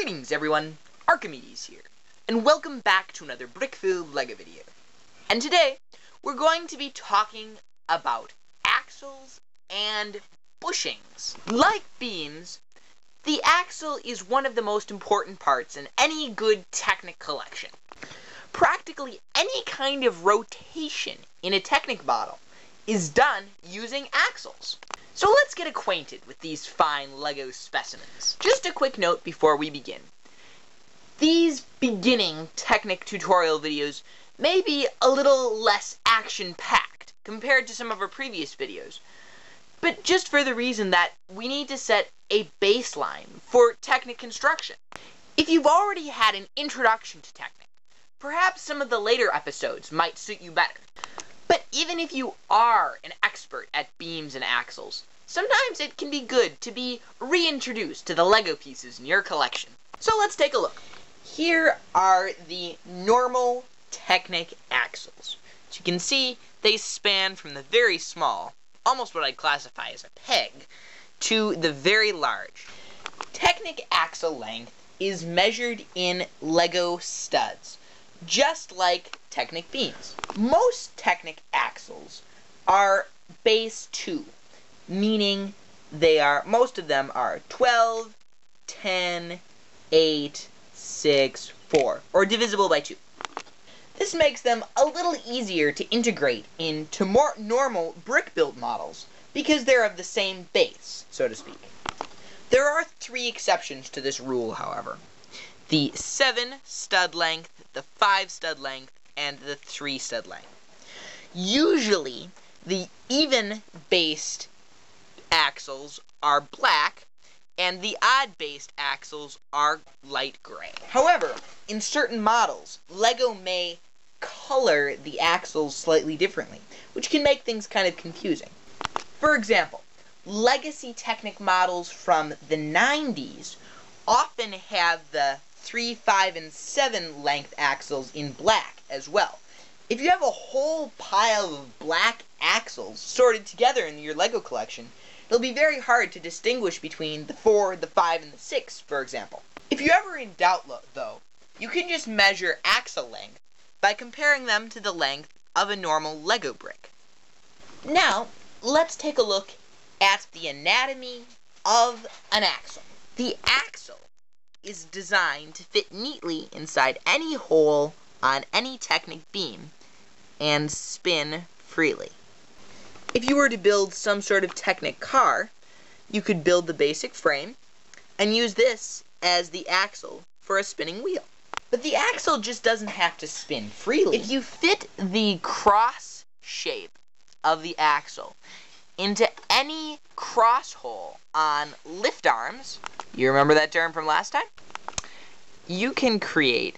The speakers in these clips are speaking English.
Greetings everyone, Arcimedes here, and welcome back to another brick-filled LEGO video. And today, we're going to be talking about axles and bushings. Like beams, the axle is one of the most important parts in any good Technic collection. Practically any kind of rotation in a Technic model is done using axles. So let's get acquainted with these fine LEGO specimens. Just a quick note before we begin. These beginning Technic tutorial videos may be a little less action-packed compared to some of our previous videos, but just for the reason that we need to set a baseline for Technic construction. If you've already had an introduction to Technic, perhaps some of the later episodes might suit you better. But even if you are an expert at beams and axles, sometimes it can be good to be reintroduced to the LEGO pieces in your collection. So let's take a look. Here are the normal Technic Axles. As you can see, they span from the very small, almost what I'd classify as a peg, to the very large. Technic axle length is measured in LEGO studs, just like Technic beams. Most Technic axles are base 2, meaning most of them are 12, 10, 8, 6, 4, or divisible by 2. This makes them a little easier to integrate into more normal brick-built models because they're of the same base, so to speak. There are 3 exceptions to this rule, however. The 7 stud length, the 5 stud length, and the 3 stud length. Usually, the even-based axles are black, and the odd-based axles are light gray. However, in certain models, LEGO may color the axles slightly differently, which can make things kind of confusing. For example, legacy Technic models from the 90s often have the 3, 5, and 7 length axles in black as well. If you have a whole pile of black axles sorted together in your LEGO collection, it'll be very hard to distinguish between the 4, the 5, and the 6, for example. If you're ever in doubt, though, you can just measure axle length by comparing them to the length of a normal LEGO brick. Now, let's take a look at the anatomy of an axle. The axle is designed to fit neatly inside any hole on any Technic beam and spin freely. If you were to build some sort of Technic car, you could build the basic frame and use this as the axle for a spinning wheel. But the axle just doesn't have to spin freely. If you fit the cross shape of the axle into any cross hole on lift arms, you remember that term from last time? You can create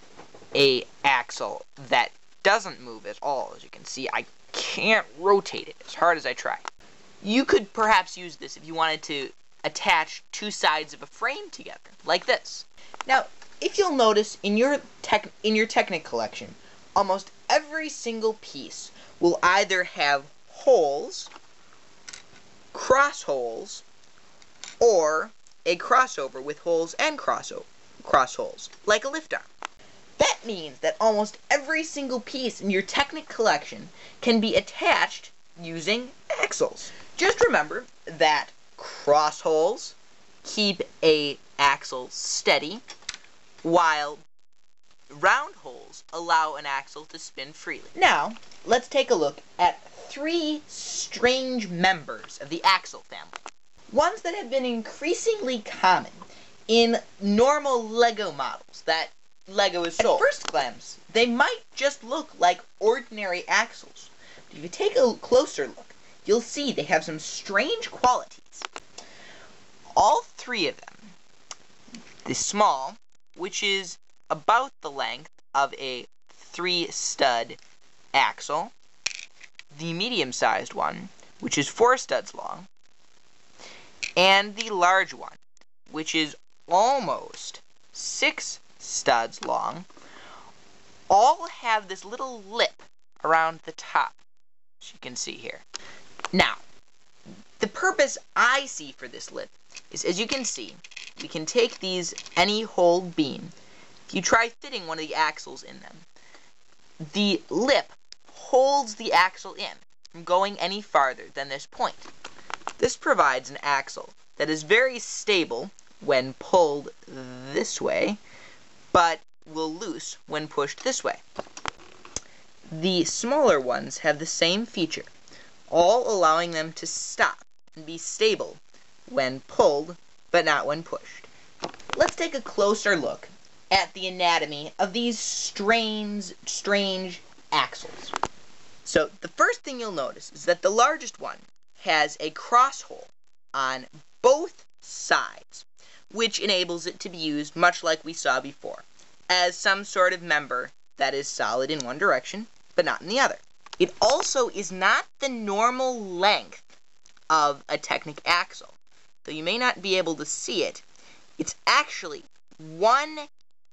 a axle that doesn't move at all. As you can see, I can't rotate it as hard as I try. You could perhaps use this if you wanted to attach 2 sides of a frame together, like this. Now, if you'll notice in your Technic collection, almost every single piece will either have holes, cross holes, or a crossover with holes and cross holes, like a lift arm. That means that almost every single piece in your Technic collection can be attached using axles. Just remember that cross holes keep an axle steady, while round holes allow an axle to spin freely. Now, let's take a look at 3 strange members of the axle family. Ones that have been increasingly common in normal LEGO models that LEGO is sold. At first glance, they might just look like ordinary axles. But if you take a closer look, you'll see they have some strange qualities. All 3 of them, the small, which is about the length of a 3 stud axle, the medium-sized one, which is 4 studs long, and the large one, which is almost 6 studs long, all have this little lip around the top, as you can see here. Now, the purpose I see for this lip is, as you can see, we can take these any holed beam. If you try fitting one of the axles in them, the lip holds the axle in from going any farther than this point. This provides an axle that is very stable when pulled this way, but will loose when pushed this way. The smaller ones have the same feature, all allowing them to stop and be stable when pulled, but not when pushed. Let's take a closer look at the anatomy of these strange axles. So the first thing you'll notice is that the largest one has a cross hole on both sides, which enables it to be used, much like we saw before, as some sort of member that is solid in one direction, but not in the other. It also is not the normal length of a Technic axle. Though you may not be able to see it, it's actually one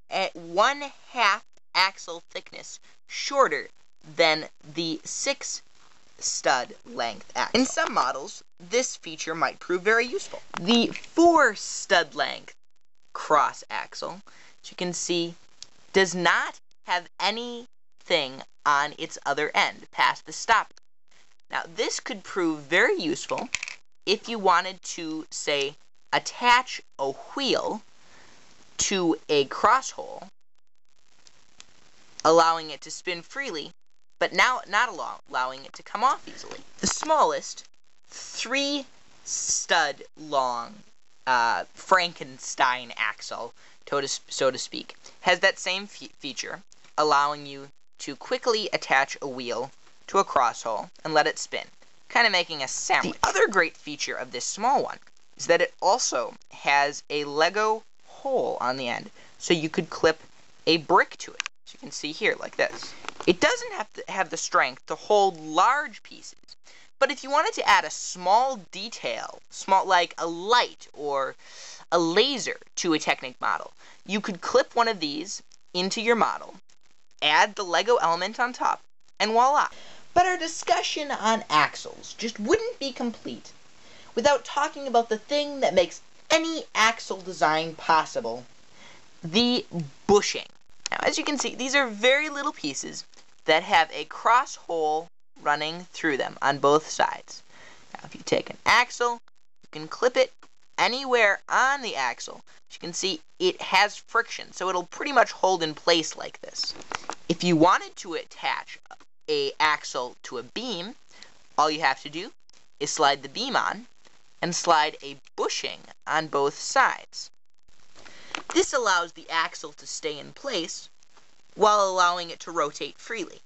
half axle thickness shorter than the 6 stud length axle. In some models, this feature might prove very useful. The 4 stud length cross axle, as you can see, does not have anything on its other end past the stopper. Now, this could prove very useful if you wanted to, say, attach a wheel to a cross hole, allowing it to spin freely, but now not allowing it to come off easily. The smallest, 3 stud long Frankenstein axle, so to speak, has that same feature, allowing you to quickly attach a wheel to a cross hole and let it spin, kind of making a sandwich. The other great feature of this small one is that it also has a Lego hole on the end, so you could clip a brick to it, as you can see here, like this. It doesn't have to have the strength to hold large pieces, but if you wanted to add a small detail, like a light or a laser to a Technic model, you could clip one of these into your model, add the Lego element on top, and voila. But our discussion on axles just wouldn't be complete without talking about the thing that makes any axle design possible, the bushing. Now, as you can see, these are very little pieces that have a cross hole running through them on both sides. Now, if you take an axle, you can clip it anywhere on the axle. As you can see, it has friction, so it'll pretty much hold in place like this. If you wanted to attach an axle to a beam, all you have to do is slide the beam on and slide a bushing on both sides. This allows the axle to stay in place while allowing it to rotate freely.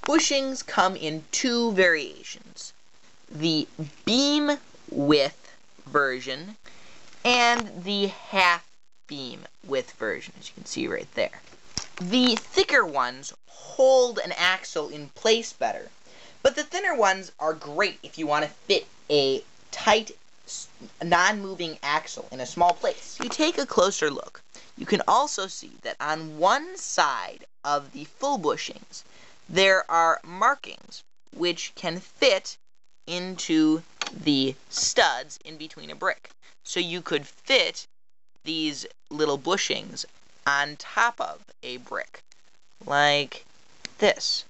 Bushings come in 2 variations: the beam width version and the half beam width version, as you can see right there. The thicker ones hold an axle in place better, but the thinner ones are great if you want to fit a tight, non-moving axle in a small place. If you take a closer look, you can also see that on one side of the full bushings, there are markings which can fit into the studs in between a brick. So you could fit these little bushings on top of a brick, like this.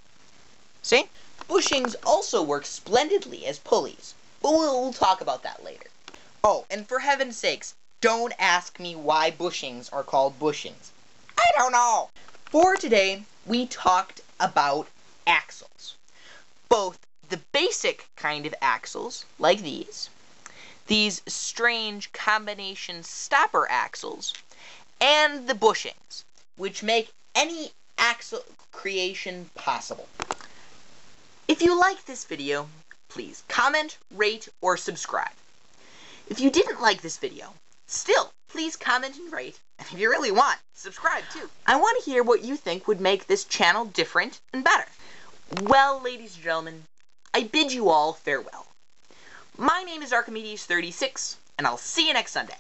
See? Bushings also work splendidly as pulleys, but we'll talk about that later. Oh, and for heaven's sakes, don't ask me why bushings are called bushings. I don't know! For today, we talked about axles. Both the basic kind of axles, like these strange combination stopper axles, and the bushings, which make any axle creation possible. If you liked this video, please comment, rate, or subscribe. If you didn't like this video, still, please comment and rate, and if you really want, subscribe too. I want to hear what you think would make this channel different and better. Well, ladies and gentlemen, I bid you all farewell. My name is Arcimedes 36, and I'll see you next Sunday.